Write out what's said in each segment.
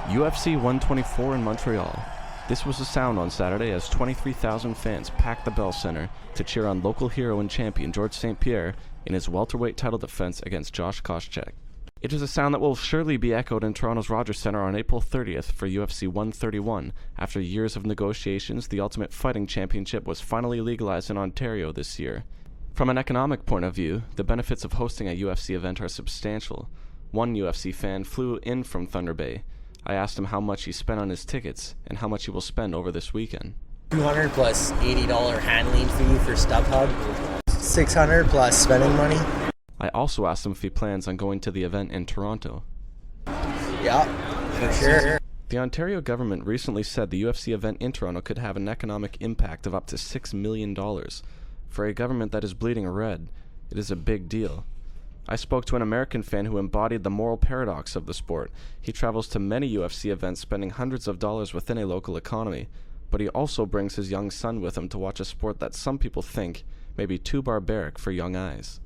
UFC 124 in Montreal. This was the sound on Saturday as 23,000 fans packed the Bell Center to cheer on local hero and champion George St. Pierre in his welterweight title defense against Josh Koscheck. It is a sound that will surely be echoed in Toronto's Rogers Centre on April 30th for UFC 131. After years of negotiations, the Ultimate Fighting Championship was finally legalized in Ontario this year. From an economic point of view, the benefits of hosting a UFC event are substantial. One UFC fan flew in from Thunder Bay. I asked him how much he spent on his tickets and how much he will spend over this weekend. $200 plus $80 handling fee for StubHub. $600 plus spending money. I also asked him if he plans on going to the event in Toronto. Yeah, for sure. The Ontario government recently said the UFC event in Toronto could have an economic impact of up to $6 million. For a government that is bleeding red, it is a big deal. I spoke to an American fan who embodied the moral paradox of the sport. He travels to many UFC events spending hundreds of dollars within a local economy, but he also brings his young son with him to watch a sport that some people think may be too barbaric for young eyes.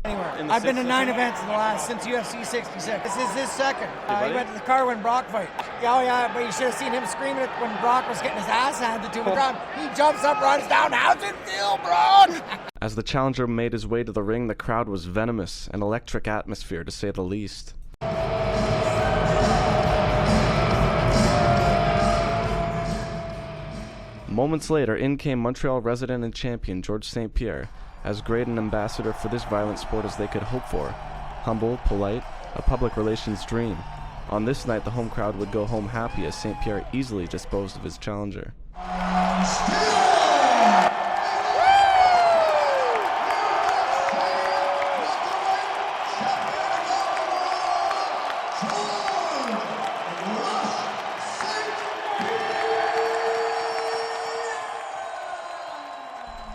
I've been to 9 events in the last since UFC 66. This is his second. He went to the car when Brock fight. Oh yeah, but you should have seen him screaming it when Brock was getting his ass handed to him. He jumps up, runs down. How's it feel, Brock? As the challenger made his way to the ring, the crowd was venomous, an electric atmosphere to say the least. Moments later, in came Montreal resident and champion George St. Pierre, as great an ambassador for this violent sport as they could hope for. Humble, polite, a public relations dream. On this night, the home crowd would go home happy as St. Pierre easily disposed of his challenger.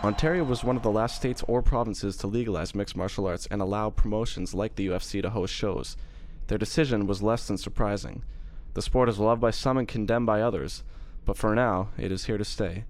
Ontario was one of the last states or provinces to legalize mixed martial arts and allow promotions like the UFC to host shows. Their decision was less than surprising. The sport is loved by some and condemned by others, but for now, it is here to stay.